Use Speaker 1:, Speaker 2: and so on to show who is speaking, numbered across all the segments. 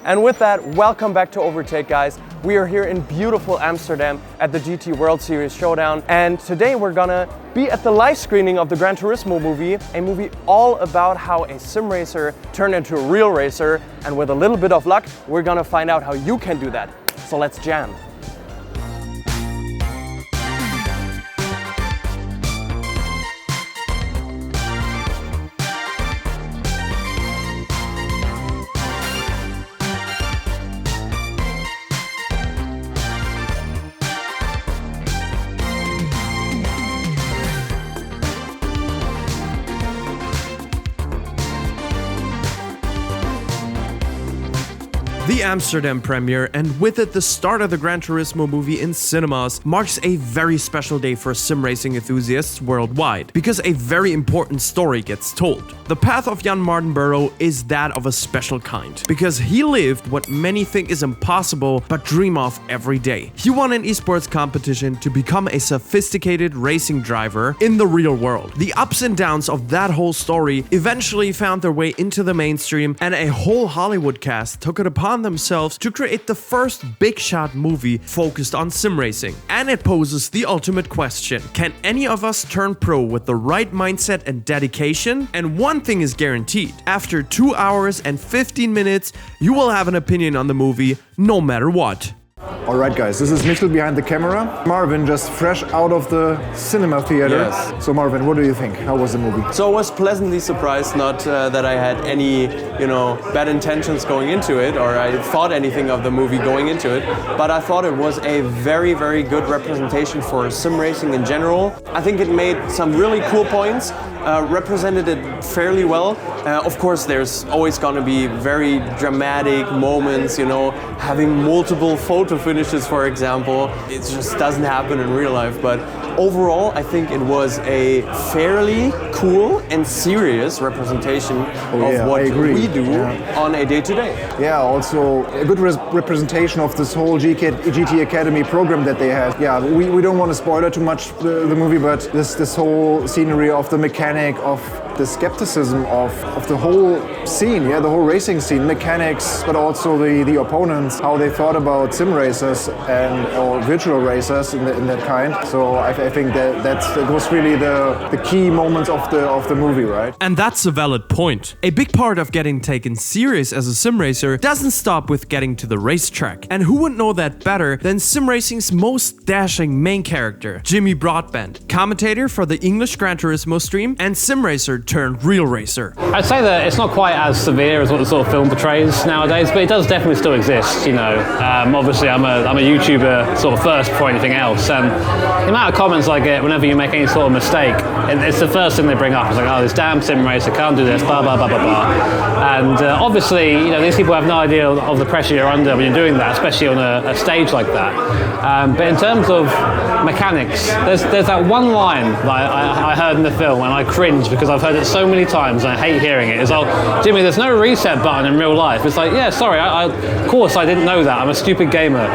Speaker 1: And with that, welcome back to Overtake, guys. We are here in beautiful Amsterdam at the GT World Series Showdown. And today we're gonna be at the live screening of the Gran Turismo movie, a movie all about how a sim racer turned into a real racer. And with a little bit of luck, we're gonna find out how you can do that. So let's jam.
Speaker 2: The Amsterdam premiere, and with it the start of the Gran Turismo movie in cinemas, marks a very special day for sim racing enthusiasts worldwide, because a very important story gets told. The path of Jann Mardenborough is that of a special kind, because he lived what many think is impossible but dream of every day. He won an esports competition to become a sophisticated racing driver in the real world. The ups and downs of that whole story eventually found their way into the mainstream, and a whole Hollywood cast took it upon themselves to create the first big shot movie focused on sim racing. And it poses the ultimate question: can any of us turn pro with the right mindset and dedication? And one thing is guaranteed: after 2 hours and 15 minutes, you will have an opinion on the movie no matter what.
Speaker 3: Alright guys, this is Michel behind the camera. Marvin just fresh out of the cinema theater.
Speaker 1: Yes.
Speaker 3: So Marvin, what do you think? How was the movie?
Speaker 1: So I was pleasantly surprised, not that I had any, bad intentions going into it, or I thought anything of the movie going into it, but I thought it was a very, very good representation for sim racing in general. I think it made some really cool points, represented it fairly well. Of course, there's always gonna be very dramatic moments, having multiple photo finishes, for example. It just doesn't happen in real life, but overall, I think it was a fairly cool and serious representation of what we do on a day-to-day.
Speaker 3: Yeah, also a good representation of this whole GT Academy program that they had. Yeah, we don't want to spoil it too much, the movie, but this whole scenery of the mechanic, of the skepticism of the whole scene, the whole racing scene, mechanics, but also the opponents, how they thought about sim racers or virtual racers in that kind. So I think that was really the key moments of the movie, right?
Speaker 2: And that's a valid point. A big part of getting taken serious as a sim racer doesn't stop with getting to the racetrack. And who would know that better than sim racing's most dashing main character, Jimmy Broadbent, commentator for the English Gran Turismo stream and sim racer turned real racer.
Speaker 4: I'd say that it's not quite as severe as what the sort of film portrays nowadays, but it does definitely still exist. Obviously I'm a YouTuber sort of first before anything else, and the amount of comments I get whenever you make any sort of mistake, it's the first thing they bring up. It's like, oh, this damn sim racer can't do this, blah blah blah blah blah. And obviously, these people have no idea of the pressure you're under when you're doing that, especially on a stage like that. But in terms of mechanics, there's that one line that I heard in the film, and I cringe because I've heard it so many times and I hate hearing it. It's like, Jimmy, there's no reset button in real life. It's like, yeah, sorry, of course I didn't know that. I'm a stupid gamer.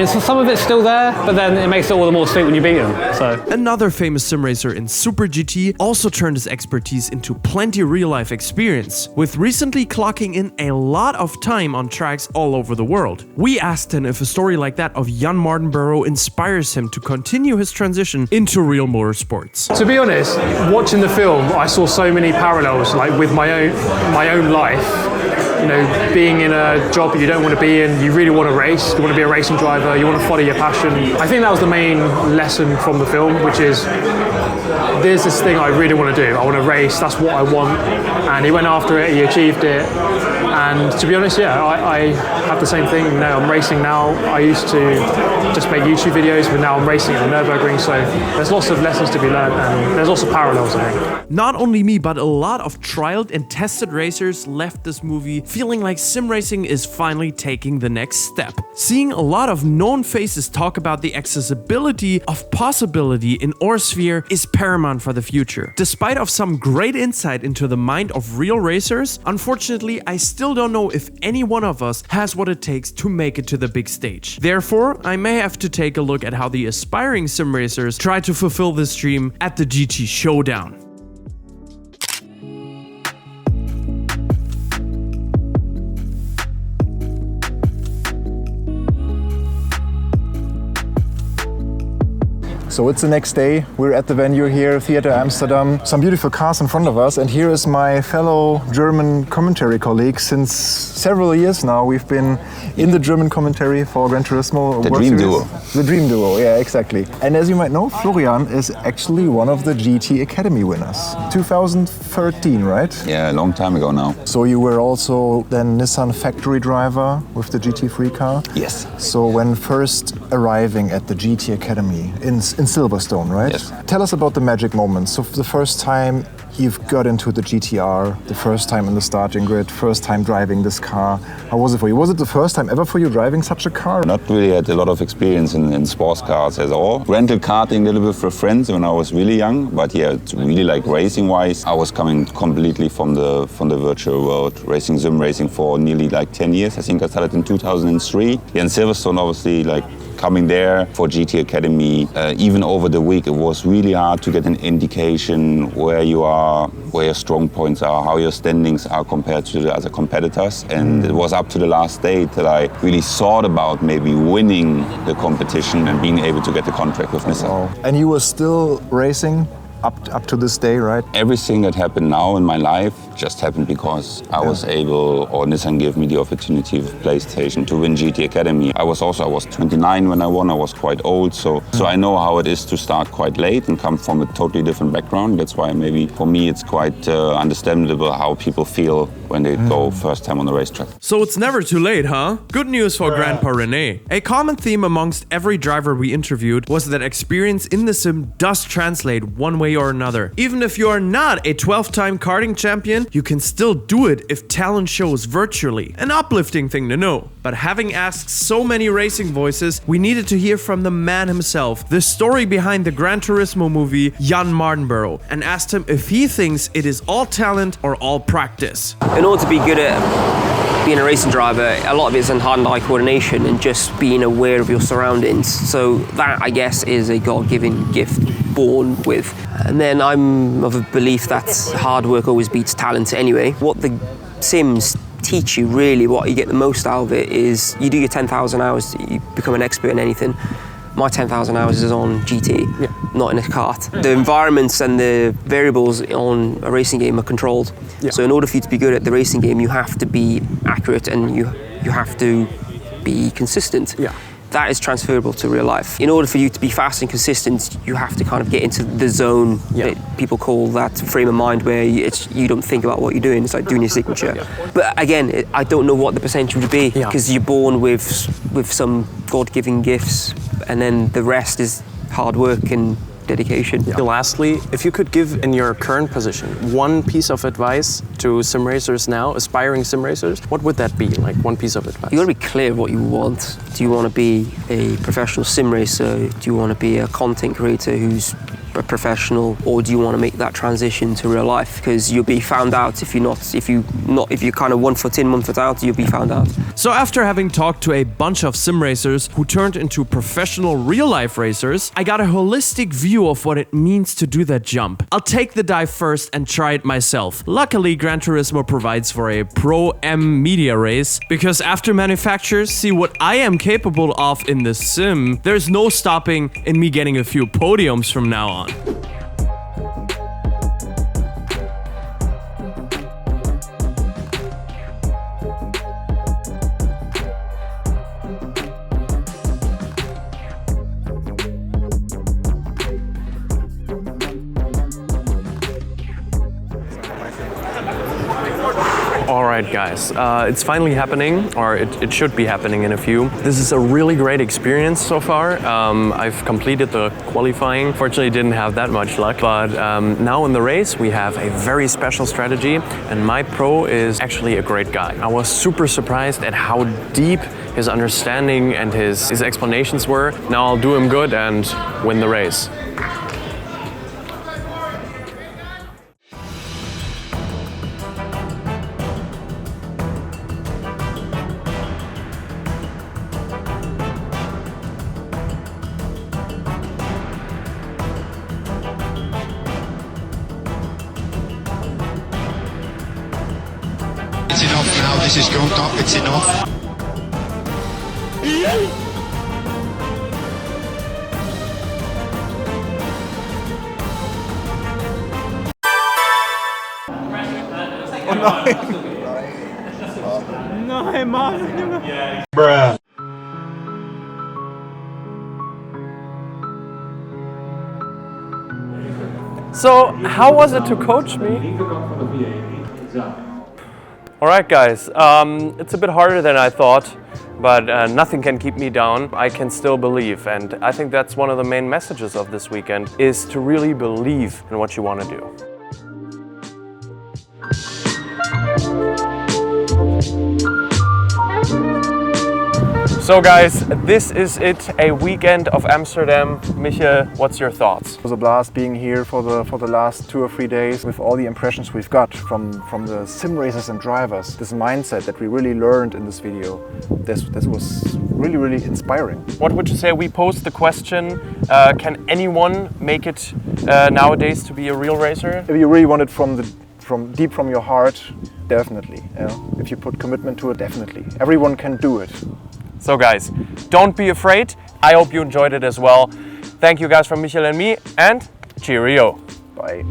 Speaker 4: So some of it's still there, but then it makes it all the more sweet when you beat him. So
Speaker 2: another famous sim racer in SuperGT also turned his expertise into plenty real life experience, with recently clocking in a lot of time on tracks all over the world. We asked him if a story like that of Jann Mardenborough inspires him to continue his transition into real motorsports.
Speaker 5: To be honest, watching the film, I saw so many parallels, like with my own life. Being in a job that you don't want to be in, you really want to race, you want to be a racing driver, you want to follow your passion. I think that was the main lesson from the film, which is there's this thing I really want to do. I want to race, that's what I want. And he went after it, he achieved it. And to be honest, I have the same thing. I'm racing now. I used to just make YouTube videos, but now I'm racing at the Nürburgring. So there's lots of lessons to be learned, and there's lots of parallels, I think.
Speaker 2: Not only me, but a lot of trialed and tested racers left this movie feeling like sim racing is finally taking the next step. Seeing a lot of known faces talk about the accessibility of possibility in our sphere is paramount for the future. Despite of some great insight into the mind of real racers, unfortunately, I still don't know if any one of us has what it takes to make it to the big stage. Therefore, I may have to take a look at how the aspiring sim racers try to fulfill this dream at the GT Showdown.
Speaker 3: So it's the next day. We're at the venue here, Theater Amsterdam. Some beautiful cars in front of us. And here is my fellow German commentary colleague. Since several years now, we've been in the German commentary for Gran Turismo
Speaker 6: The
Speaker 3: World
Speaker 6: Dream
Speaker 3: Series.
Speaker 6: Duo.
Speaker 3: The Dream Duo, yeah, exactly. And as you might know, Florian is actually one of the GT Academy winners. 2013, right?
Speaker 6: Yeah, a long time ago now.
Speaker 3: So you were also then Nissan factory driver with the GT3 car?
Speaker 6: Yes.
Speaker 3: So when first arriving at the GT Academy in Silverstone, right?
Speaker 6: Yes.
Speaker 3: Tell us about the magic moments. So the first time you've got into the GTR, the first time in the starting grid, first time driving this car. How was it for you? Was it the first time ever for you driving such a car?
Speaker 6: Not really had a lot of experience in sports cars at all. Rented karting a little bit for friends when I was really young, but yeah, it's really like racing wise. I was coming completely from the virtual world, racing sim racing for nearly like 10 years. I think I started in 2003. Yeah, in Silverstone, obviously, like coming there for GT Academy, even over the week, it was really hard to get an indication where you are, where your strong points are, how your standings are compared to the other competitors. And it was up to the last day that I really thought about maybe winning the competition and being able to get the contract with Nissan.
Speaker 3: Wow. And you were still racing up to this day, right?
Speaker 6: Everything that happened now in my life just happened because I was able, or Nissan gave me the opportunity with PlayStation to win GT Academy. I was 29 when I won. I was quite old, so I know how it is to start quite late and come from a totally different background. That's why maybe for me it's quite understandable how people feel when they go first time on the racetrack.
Speaker 2: So it's never too late, huh? Good news for Grandpa Rene. A common theme amongst every driver we interviewed was that experience in the sim does translate one way or another. Even if you are not a 12-time karting champion, you can still do it if talent shows virtually. An uplifting thing to know. But having asked so many racing voices, we needed to hear from the man himself, the story behind the Gran Turismo movie, Jann Mardenborough, and asked him if he thinks it is all talent or all practice.
Speaker 7: In order to be good at being a racing driver, a lot of it is in hand-eye coordination and just being aware of your surroundings. So that, I guess, is a God-given gift born with. And then I'm of a belief that hard work always beats talent anyway. What the sims teach you, really, what you get the most out of it is you do your 10,000 hours, you become an expert in anything. My 10,000 hours is on GT, not in a kart. The environments and the variables on a racing game are controlled. So in order for you to be good at the racing game, you have to be accurate and you have to be consistent. That is transferable to real life. In order for you to be fast and consistent, you have to kind of get into the zone that people call that frame of mind where you don't think about what you're doing. It's like doing your signature. But again, I don't know what the percentage would be because you're born with some God-given gifts, and then the rest is hard work and dedication.
Speaker 1: Lastly, if you could give in your current position one piece of advice to sim racers now, aspiring sim racers, what would that be? Like one piece of advice?
Speaker 7: You got to be clear what you want. Do you want to be a professional sim racer? Do you want to be a content creator who's a professional, or do you want to make that transition to real life? Because you'll be found out if you're kind of 1 foot in, 1 foot out, you'll be found out.
Speaker 2: So after having talked to a bunch of sim racers who turned into professional real-life racers, I got a holistic view of what it means to do that jump. I'll take the dive first and try it myself. Luckily, Gran Turismo provides for a Pro-M media race, because after manufacturers see what I am capable of in the sim, there's no stopping in me getting a few podiums from now on.
Speaker 1: Alright guys, it's finally happening, or it should be happening in a few. This is a really great experience so far. I've completed the qualifying. Fortunately didn't have that much luck, but now in the race we have a very special strategy, and my pro is actually a great guy. I was super surprised at how deep his understanding and his explanations were. Now I'll do him good and win the race.
Speaker 8: It's enough now, this is grown up, it's enough.
Speaker 9: Nein, Mann, Junge.
Speaker 8: Bruh.
Speaker 1: So, how was it to coach me? Alright guys, it's a bit harder than I thought, but nothing can keep me down. I can still believe, and I think that's one of the main messages of this weekend, is to really believe in what you want to do. So guys, this is it, a weekend of Amsterdam. Michael, what's your thoughts?
Speaker 3: It was a blast being here for the last 2 or 3 days with all the impressions we've got from the sim racers and drivers. This mindset that we really learned in this video, this was really inspiring.
Speaker 1: What would you say? We posed the question, can anyone make it nowadays to be a real racer?
Speaker 3: If you really want it from deep from your heart, definitely. Yeah. If you put commitment to it, definitely. Everyone can do it.
Speaker 1: So guys, don't be afraid. I hope you enjoyed it as well. Thank you guys from Michael and me, and cheerio.
Speaker 3: Bye.